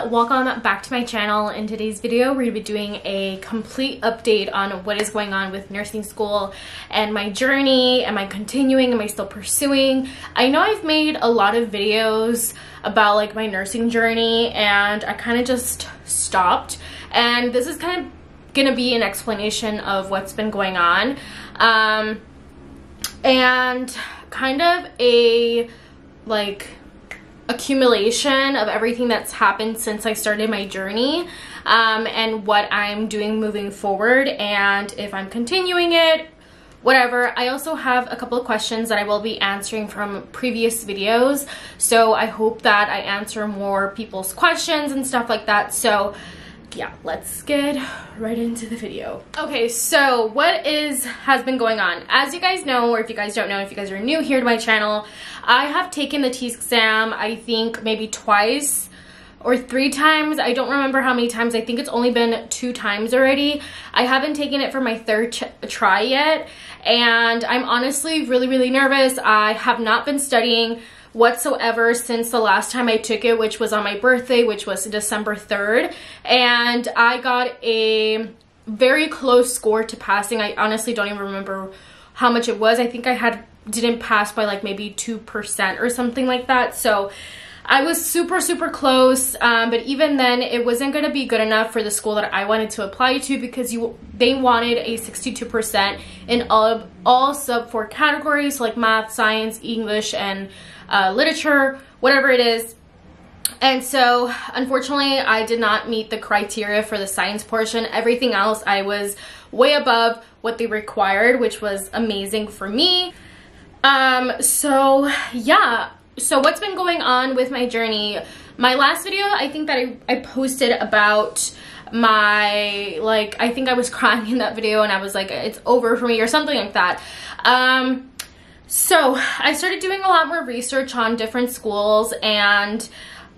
welcome back to my channel. In today's video we're going to be doing a complete update on what is going on with nursing school and my journey. Am I continuing? Am I still pursuing? I know I've made a lot of videos about like my nursing journey and I kind of just stopped, and this is kind of gonna be an explanation of what's been going on and kind of a like accumulation of everything that's happened since I started my journey and what I'm doing moving forward, and if I'm continuing it, whatever. I also have a couple of questions that I will be answering from previous videos, so I hope that I answer more people's questions and stuff like that. So yeah, let's get right into the video. Okay, so what has been going on? As you guys know, or if you guys don't know, if you guys are new here to my channel, I have taken the TEAS exam, I think maybe twice or 3 times. I don't remember how many times. I think it's only been 2 times already. I haven't taken it for my 3rd try yet, and I'm honestly really nervous. I have not been studying whatsoever since the last time I took it, which was on my birthday, which was December 3rd, and I got a very close score to passing. I honestly don't even remember how much it was. I think I didn't pass by like maybe 2% or something like that, so I was super close, but even then it wasn't going to be good enough for the school that I wanted to apply to, because they wanted a 62% in all sub 4 categories, like math, science, English, and literature, whatever it is. And so unfortunately I did not meet the criteria for the science portion. Everything else I was way above what they required, which was amazing for me. So yeah, so what's been going on with my journey? My last video, I think that I posted about my, like, I think I was crying in that video and I was like, it's over for me or something like that. So I started doing a lot more research on different schools, and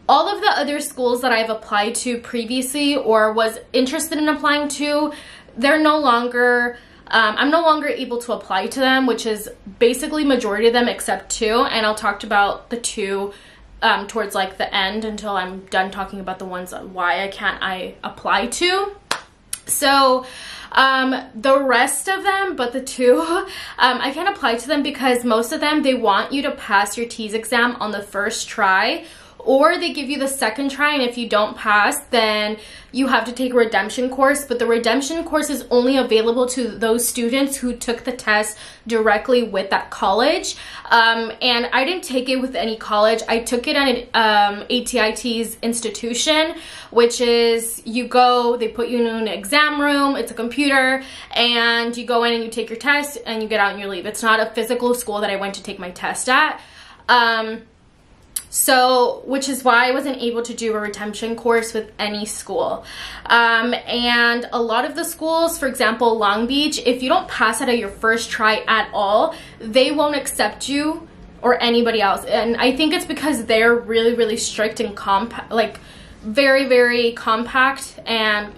all of the other schools that I've applied to previously or was interested in applying to, they're no longer, I'm no longer able to apply to them, which is basically majority of them except 2, and I'll talk about the 2 towards like the end until I'm done talking about the ones why I apply to. So the rest of them, but the 2, I can't apply to them because most of them, they want you to pass your TEAS exam on the 1st try, or they give you the 2nd try, and if you don't pass, then you have to take a redemption course. But the redemption course is only available to those students who took the test directly with that college. And I didn't take it with any college. I took it at an ATIT's institution, which is you go, they put you in an exam room, it's a computer, and you go in and you take your test and you get out and you leave. It's not a physical school that I went to take my test at. So, which is why I wasn't able to do a redemption course with any school. And a lot of the schools, for example, Long Beach, if you don't pass it at your 1st try at all, they won't accept you or anybody else. And I think it's because they're really strict and compact, like very compact, and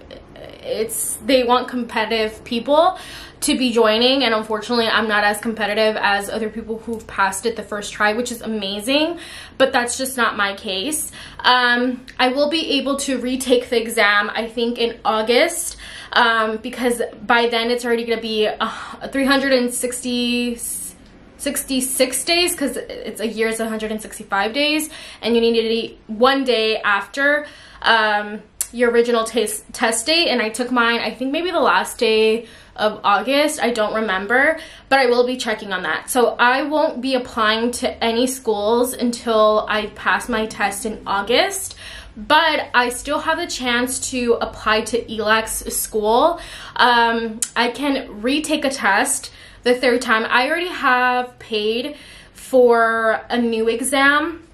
they want competitive people to be joining, and unfortunately I'm not as competitive as other people who've passed it the 1st try, which is amazing, but that's just not my case. I will be able to retake the exam, I think in August, because by then it's already going to be 366 days, because it's a year is 165 days, and you need it 1 day after your original test date, and I took mine I think maybe the last day of August, I don't remember, but I will be checking on that. So I won't be applying to any schools until I pass my test in August, but I still have the chance to apply to ELAC's school. I can retake a test the 3rd time. I already have paid for a new exam,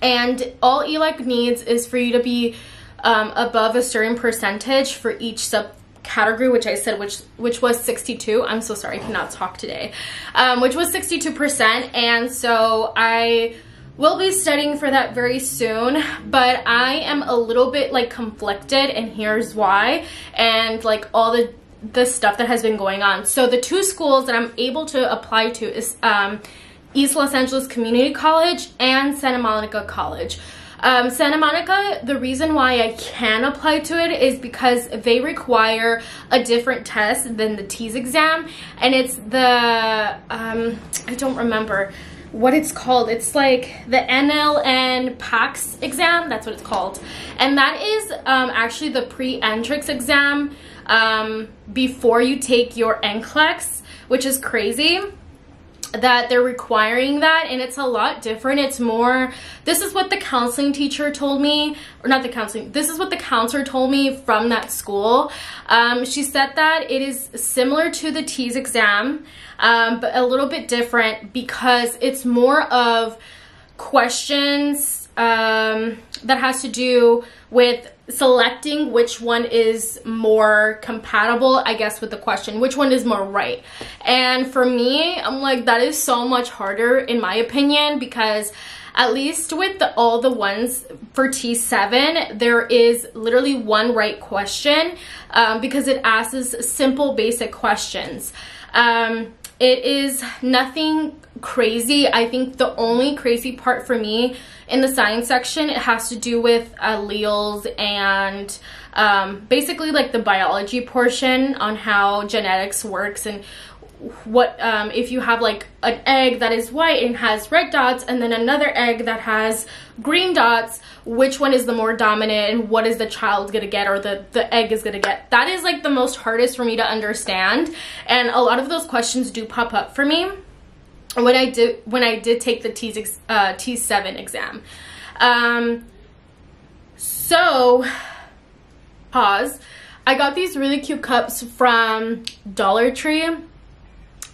and all ELAC needs is for you to be above a certain percentage for each subcategory, which I said which was 62. I'm so sorry, I cannot talk today. Which was 62%, and so I will be studying for that very soon, but I am a little bit like conflicted, and here's why, and like all the stuff that has been going on. So the 2 schools that I'm able to apply to is East Los Angeles Community College and Santa Monica College. Santa Monica, the reason why I can apply to it is because they require a different test than the TEAS exam, and it's the, I don't remember what it's called. It's like the NLN PACS exam, that's what it's called. And that is actually the pre-entrance exam before you take your NCLEX, which is crazy that they're requiring that, and it's a lot different. It's more, this is what the counseling teacher told me, or not the counseling, this is what the counselor told me from that school. She said that it is similar to the TEAS exam, but a little bit different because it's more of questions that has to do with selecting which one is more compatible, I guess, with the question, which one is more right. And for me, I'm like, that is so much harder in my opinion, because at least with all the ones for T7, there is literally one right question, because it asks simple basic questions. It is nothing crazy. I think the only crazy part for me in the science section, it has to do with alleles and basically like the biology portion on how genetics works, and what if you have like an egg that is white and has red dots, and then another egg that has green dots, which one is the more dominant, and what is the child gonna get, or the egg is gonna get. That is like the most hardest for me to understand, and a lot of those questions do pop up for me when I did take the T7 exam. So pause. I got these really cute cups from Dollar Tree.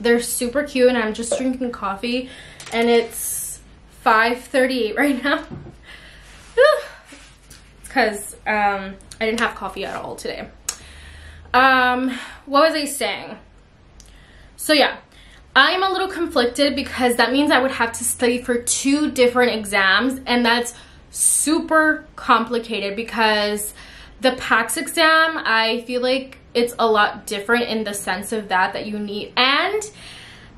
They're super cute, and I'm just drinking coffee, and it's 5:38 right now. Because I didn't have coffee at all today. What was I saying? So yeah, I'm a little conflicted because that means I would have to study for 2 different exams, and that's super complicated because the PACS exam, I feel like it's a lot different in the sense of that you need. And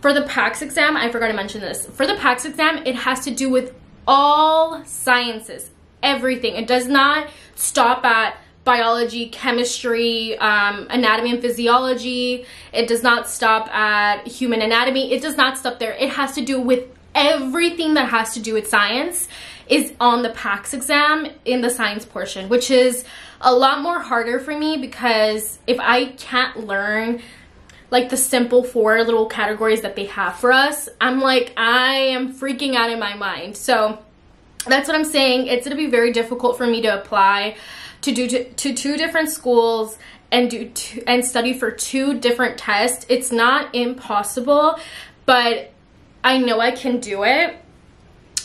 for the PACS exam, I forgot to mention this. For the PACS exam, it has to do with all sciences, everything. It does not stop at biology, chemistry, anatomy and physiology. It does not stop at human anatomy. It does not stop there. It has to do with everything that has to do with science is on the PACS exam in the science portion, which is a lot more harder for me because if I can't learn like the simple 4 little categories that they have for us, I'm like, I am freaking out in my mind. So that's what I'm saying. It's gonna be very difficult for me to apply to do to 2 different schools and and study for 2 different tests. It's not impossible, but I know I can do it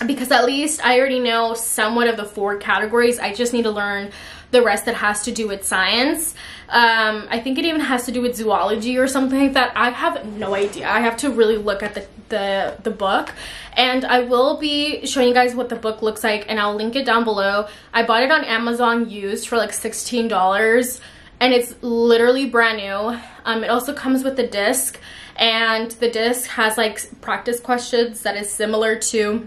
because at least I already know somewhat of the 4 categories. I just need to learn the rest that has to do with science. I think it even has to do with zoology or something like that. I have no idea. I have to really look at the book, and I will be showing you guys what the book looks like, and I'll link it down below. I bought it on Amazon used for like $16, and it's literally brand new. It also comes with a disc, and the disc has like practice questions that is similar to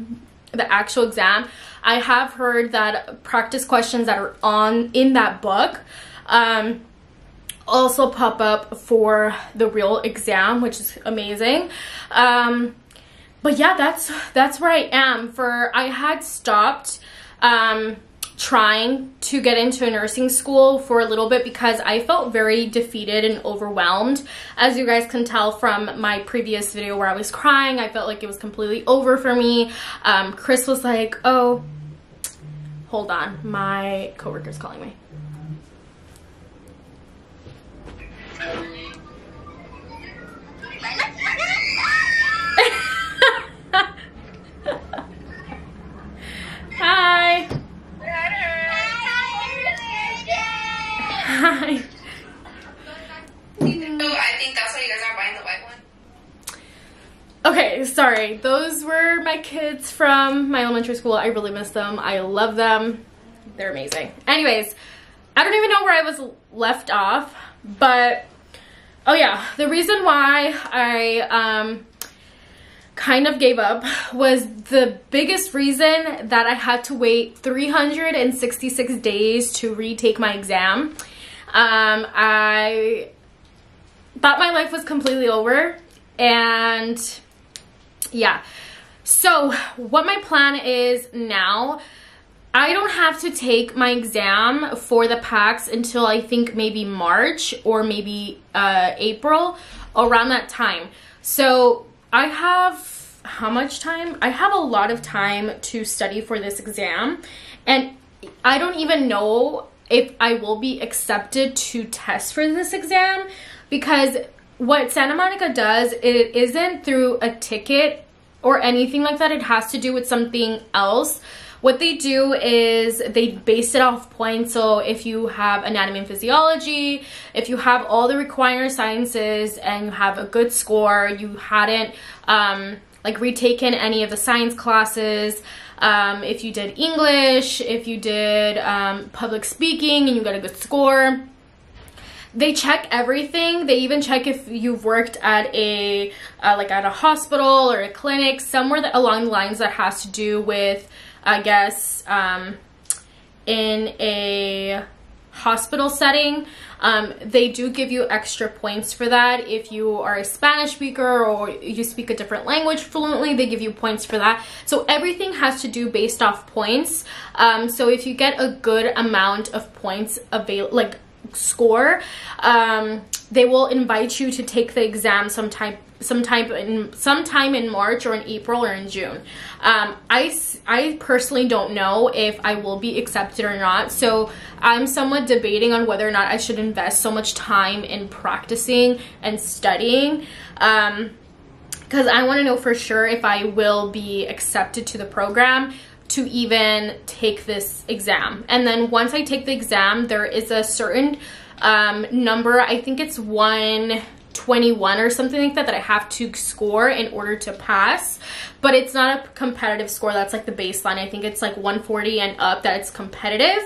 the actual exam. I have heard that practice questions that are in that book also pop up for the real exam, which is amazing. But yeah, that's where I am. I had stopped trying to get into a nursing school for a little bit because I felt very defeated and overwhelmed. As you guys can tell from my previous video where I was crying, I felt like it was completely over for me. Chris was like, oh, hold on, my coworker's calling me. Hi. Hi. So I think that's why you guys are buying the white one. Okay, sorry. Those were my kids from my elementary school. I really miss them. I love them. They're amazing. Anyways, I don't even know where I was left off, but oh yeah, the reason why I kind of gave up was the biggest reason that I had to wait 366 days to retake my exam. I thought my life was completely over, and yeah. So what my plan is now, I don't have to take my exam for the PACS until I think maybe March or maybe April, around that time. So I have, how much time? I have a lot of time to study for this exam, and I don't even know if I will be accepted to test for this exam, because what Santa Monica does, it isn't through a ticket or anything like that. It has to do with something else. What they do is they base it off points. So if you have anatomy and physiology, if you have all the required sciences and you have a good score, you hadn't like retaken any of the science classes, if you did English, if you did public speaking and you got a good score, they check everything. They even check if you've worked at a like at a hospital or a clinic, somewhere that along the lines that has to do with, I guess, in a hospital setting. They do give you extra points for that. If you are a Spanish speaker or you speak a different language fluently, they give you points for that. So everything has to do based off points. So if you get a good amount of points score, they will invite you to take the exam sometime in March or in April or in June. I personally don't know if I will be accepted or not, so I'm somewhat debating on whether or not I should invest so much time in practicing and studying, because I want to know for sure if I will be accepted to the program to even take this exam. And then once I take the exam, there is a certain number, I think it's 121 or something like that, that I have to score in order to pass. But it's not a competitive score. That's like the baseline. I think it's like 140 and up that it's competitive.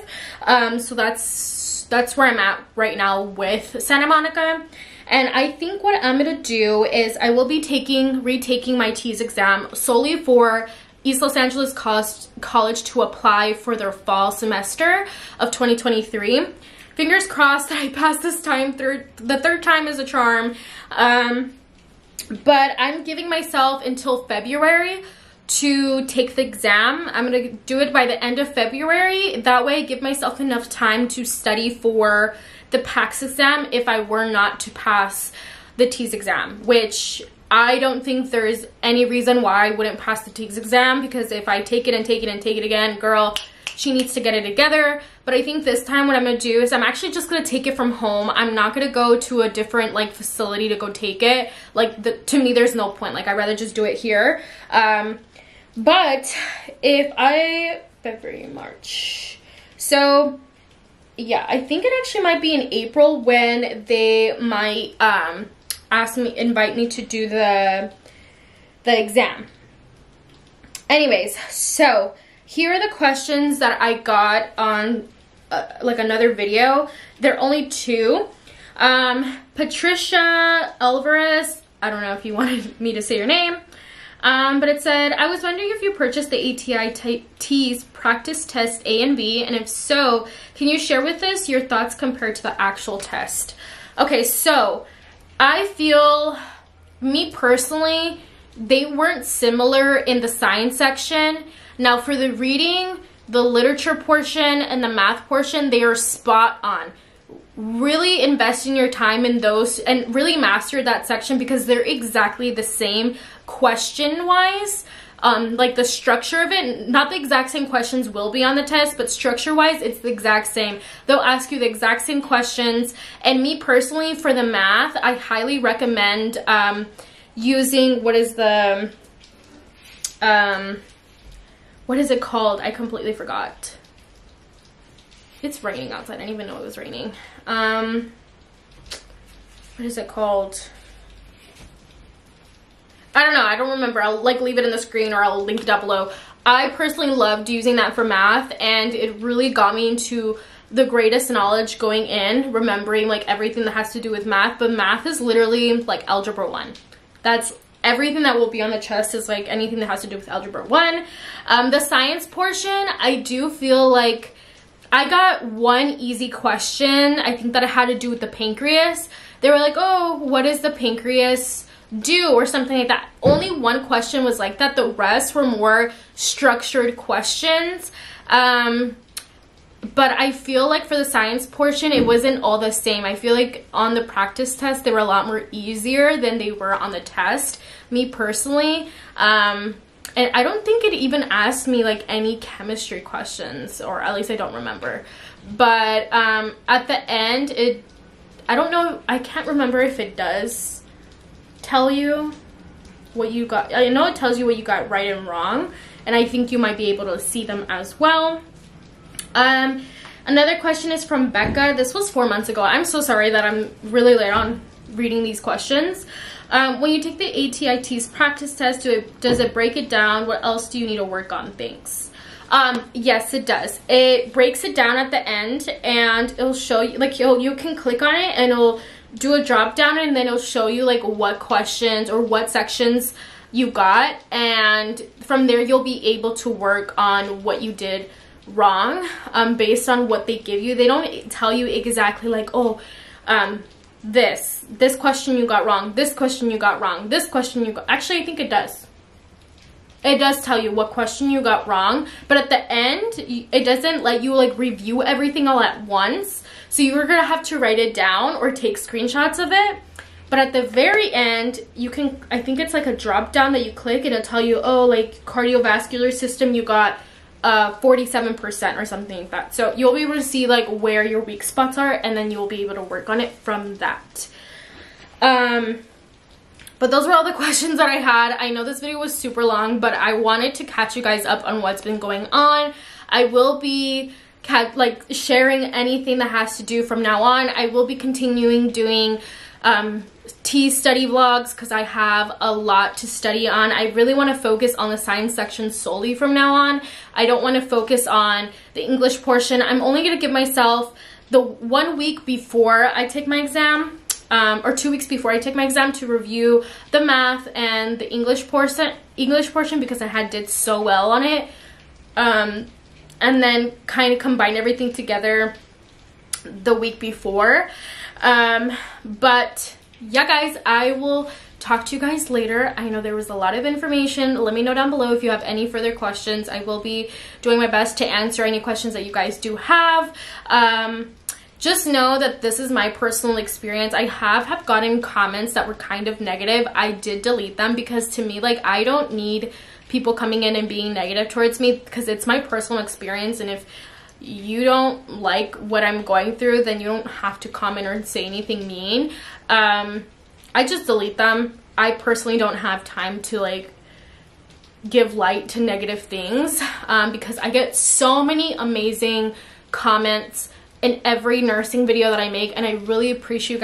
So that's where I'm at right now with Santa Monica. And I think what I'm gonna do is I will be retaking my TEAS exam solely for East Los Angeles College to apply for their fall semester of 2023. Fingers crossed that I pass this time through. The third time is a charm. But I'm giving myself until February to take the exam. I'm going to do it by the end of February. That way I give myself enough time to study for the PACS exam if I were not to pass the TEAS exam, which I don't think there is any reason why I wouldn't pass the TEAS exam, because if I take it and take it and take it again, girl, she needs to get it together. But I think this time what I'm going to do is I'm actually just going to take it from home. I'm not going to go to a different like facility to go take it. Like to me, there's no point. Like I'd rather just do it here. But if February, March. So yeah, I think it actually might be in April when they might invite me to do the exam. Anyways, so here are the questions that I got on like another video. There are only two. Patricia Alvarez, I don't know if you wanted me to say your name, but it said, I was wondering if you purchased the ATI TEAS practice test A and B, and if so, can you share with us your thoughts compared to the actual test? Okay, so I feel, me personally, they weren't similar in the science section. Now for the reading, the literature portion, and the math portion, they are spot on. Really investing your time in those and really master that section, because they're exactly the same question-wise. Like the structure of it, not the exact same questions will be on the test, but structure-wise, it's the exact same. They'll ask you the exact same questions. And me personally, for the math, I highly recommend using, what is it called? I completely forgot. It's raining outside. I didn't even know it was raining. What is it called? I don't know. I don't remember. I'll like leave it in the screen, or I'll link it down below. I personally loved using that for math, and it really got me into the greatest knowledge going in, remembering like everything that has to do with math. But math is literally like algebra 1. That's everything that will be on the test is like anything that has to do with Algebra 1. The science portion, I do feel like I got one easy question. I think that it had to do with the pancreas. They were like, oh, what does the pancreas do, or something like that. Only one question was like that. The rest were more structured questions. But I feel like for the science portion, it wasn't all the same. I feel like on the practice test, they were a lot more easier than they were on the test, me personally. And I don't think it even asked me like any chemistry questions, or at least I don't remember. But at the end, I don't know, I can't remember if it does tell you what you got. I know it tells you what you got right and wrong, and I think you might be able to see them as well. Another question is from Becca. This was 4 months ago. I'm so sorry that I'm really late on reading these questions. When you take the ATIT's practice test, does it break it down? What else do you need to work on? Thanks. Yes, it does. It breaks it down at the end, and it'll show you, like, you can click on it and it'll do a drop down, and then it'll show you like what questions or what sections you got, and from there you'll be able to work on what you did wrong based on what they give you. They don't tell you exactly like, oh, this question you got wrong, this question you got wrong, this question you got. Actually, I think it does. It does tell you what question you got wrong, but at the end, it doesn't let you like review everything all at once. So you're gonna have to write it down or take screenshots of it. But at the very end, you can, I think it's like a drop down that you click and it'll tell you, oh, like cardiovascular system, you got 47% or something like that. So you'll be able to see like where your weak spots are, and then you'll be able to work on it from that. But those were all the questions that I had. I know this video was super long, but I wanted to catch you guys up on what's been going on. I will be like sharing anything that has to do from now on. I will be continuing doing T study vlogs because I have a lot to study on. I really want to focus on the science section solely from now on. I don't want to focus on the English portion. I'm only going to give myself the 1 week before I take my exam, or 2 weeks before I take my exam, to review the math and the English portion because I did so well on it, and then kind of combine everything together the week before. But yeah, guys, I will talk to you guys later. I know there was a lot of information. Let me know down below if you have any further questions. I will be doing my best to answer any questions that you guys do have. Just know that this is my personal experience. I have gotten comments that were kind of negative. I did delete them because to me, like, I don't need people coming in and being negative towards me because it's my personal experience, and if you don't like what I'm going through, then you don't have to comment or say anything mean. I just delete them. I personally don't have time to like give light to negative things because I get so many amazing comments in every nursing video that I make, and I really appreciate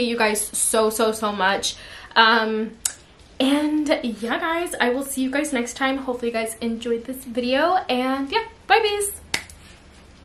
you guys so much. And yeah, guys, I will see you guys next time. Hopefully you guys enjoyed this video, and yeah, bye bees.